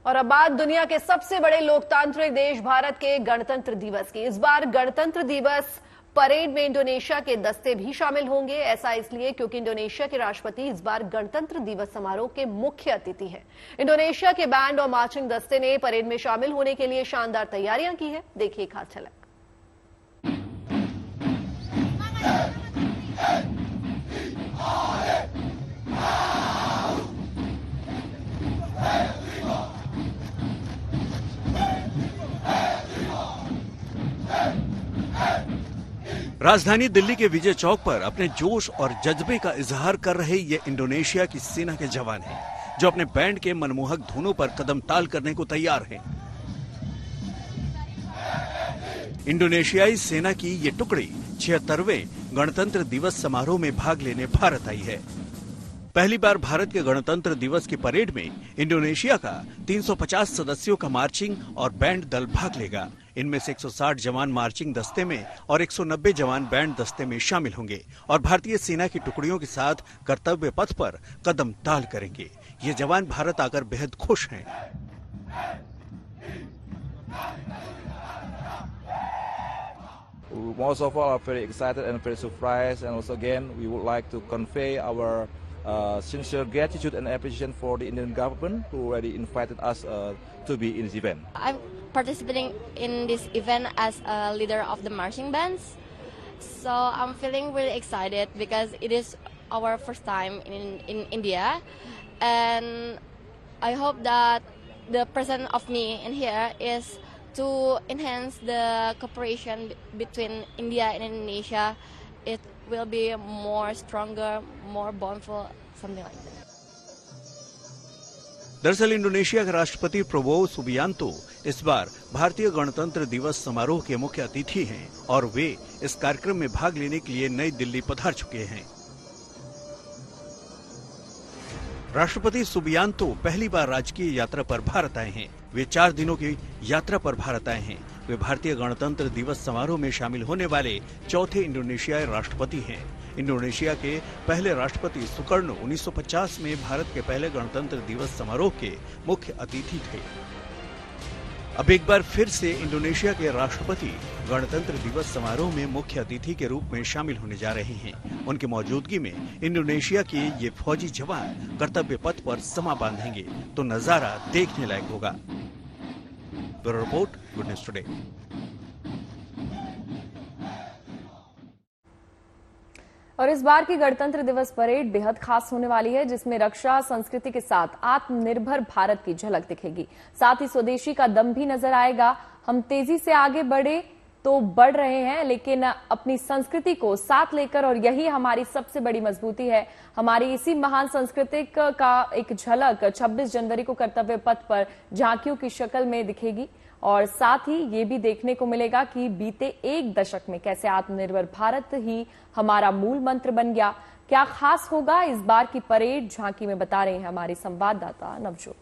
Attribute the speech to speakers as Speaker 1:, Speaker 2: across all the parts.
Speaker 1: और अब बात दुनिया के सबसे बड़े लोकतांत्रिक देश भारत के गणतंत्र दिवस की। इस बार गणतंत्र दिवस परेड में इंडोनेशिया के दस्ते भी शामिल होंगे। ऐसा इसलिए क्योंकि इंडोनेशिया के राष्ट्रपति इस बार गणतंत्र दिवस समारोह के मुख्य अतिथि हैं। इंडोनेशिया के बैंड और मार्चिंग दस्ते ने परेड में शामिल होने के लिए शानदार तैयारियां की है। देखिए एक खास झलक।
Speaker 2: राजधानी दिल्ली के विजय चौक पर अपने जोश और जज्बे का इजहार कर रहे ये इंडोनेशिया की सेना के जवान हैं, जो अपने बैंड के मनमोहक धुनों पर कदम ताल करने को तैयार हैं। इंडोनेशियाई सेना की ये टुकड़ी 76वें गणतंत्र दिवस समारोह में भाग लेने भारत आई है। पहली बार भारत के गणतंत्र दिवस की परेड में इंडोनेशिया का 350 सदस्यों का मार्चिंग और बैंड दल भाग लेगा। इनमें से 160 जवान मार्चिंग दस्ते में और 190 जवान बैंड दस्ते में शामिल होंगे और भारतीय सेना की टुकड़ियों के साथ कर्तव्य पथ पर कदम ताल करेंगे। ये जवान भारत आकर बेहद खुश हैं।
Speaker 3: Most of all are very excited and very surprised, and also again we would like to convey our sincere gratitude and appreciation for the Indian government who already invited us to be in this event.
Speaker 4: I'm participating in this event as a leader of the marching bands, so I'm feeling really excited because it is our first time in India, and I hope that the presence of me in here is to enhance the cooperation between India and Indonesia. It will be more stronger, more bondful, something like that.
Speaker 2: दरअसल Indonesia के राष्ट्रपति Prabowo Subianto इस बार भारतीय गणतंत्र दिवस समारोह के मुख्य अतिथि हैं और वे इस कार्यक्रम में भाग लेने के लिए नई दिल्ली पधार चुके हैं। राष्ट्रपति सुबियांतो पहली बार राजकीय यात्रा पर भारत आए हैं। वे 4 दिनों की यात्रा पर भारत आए हैं। वे भारतीय गणतंत्र दिवस समारोह में शामिल होने वाले चौथे इंडोनेशियाई राष्ट्रपति हैं। इंडोनेशिया के पहले राष्ट्रपति सुकर्णो 1950 में भारत के पहले गणतंत्र दिवस समारोह के मुख्य अतिथि थे। अब एक बार फिर से इंडोनेशिया के राष्ट्रपति गणतंत्र दिवस समारोह में मुख्य अतिथि के रूप में शामिल होने जा रहे हैं। उनकी मौजूदगी में इंडोनेशिया के ये फौजी जवान कर्तव्य पथ पर समा बांधेंगे तो नजारा देखने लायक होगा। Bureau report, good news today.
Speaker 1: और इस बार की गणतंत्र दिवस परेड बेहद खास होने वाली है, जिसमें रक्षा संस्कृति के साथ आत्मनिर्भर भारत की झलक दिखेगी। साथ ही स्वदेशी का दम भी नजर आएगा। हम तेजी से आगे बढ़े तो बढ़ रहे हैं, लेकिन अपनी संस्कृति को साथ लेकर, और यही हमारी सबसे बड़ी मजबूती है। हमारी इसी महान संस्कृति का एक झलक 26 जनवरी को कर्तव्य पथ पर झांकियों की शक्ल में दिखेगी। और साथ ही ये भी देखने को मिलेगा कि बीते 1 दशक में कैसे आत्मनिर्भर भारत ही हमारा मूल मंत्र बन गया। क्या खास होगा इस बार की परेड झांकी में, बता रहे हैं हमारे संवाददाता नवजोत।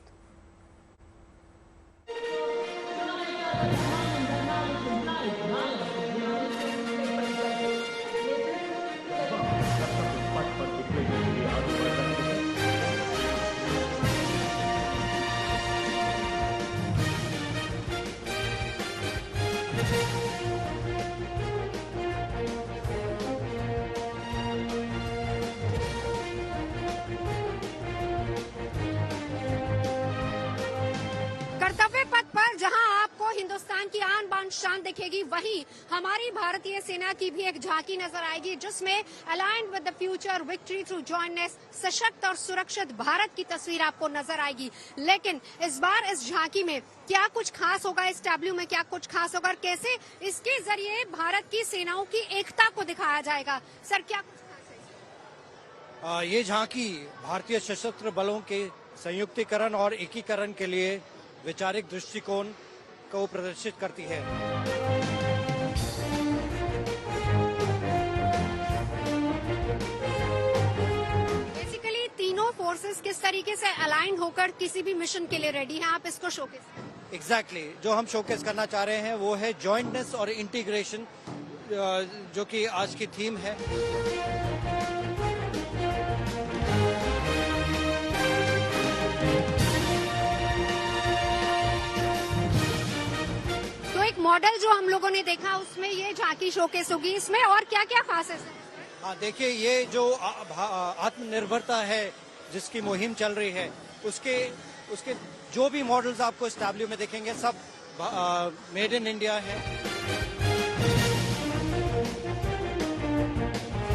Speaker 5: कर्तव्य पथ पर जहां आपको हिंदुस्तान की आन बान शान दिखेगी, वहीं हमारी भारतीय सेना की भी एक झांकी नजर आएगी, जिसमें aligned with the future, victory through jointness, सशक्त और सुरक्षित भारत की तस्वीर आपको नजर आएगी। लेकिन इस बार इस झांकी में क्या कुछ खास होगा, इस टैब्लू में क्या कुछ खास होगा और कैसे इसके जरिए भारत की सेनाओं की एकता को दिखाया जाएगा, सर क्या कुछ खास है?
Speaker 6: ये झांकी भारतीय सशस्त्र बलों के संयुक्तिकरण और एकीकरण के लिए वैचारिक दृष्टिकोण को प्रदर्शित करती है।
Speaker 5: बेसिकली तीनों फोर्सेस किस तरीके से अलाइन होकर किसी भी मिशन के लिए रेडी हैं, आप इसको शोकेस।
Speaker 6: एग्जैक्टली जो हम शोकेस करना चाह रहे हैं वो है जॉइंटनेस और इंटीग्रेशन, जो कि आज की थीम है।
Speaker 5: मॉडल जो हम लोगों ने देखा उसमें ये झांकी शोकेस होगी, इसमें और क्या क्या खास है?
Speaker 6: हाँ, देखिए ये जो आत्मनिर्भरता है जिसकी मुहिम चल रही है, उसके जो भी मॉडल्स आपको इस W में दिखेंगे सब मेड इन इंडिया है।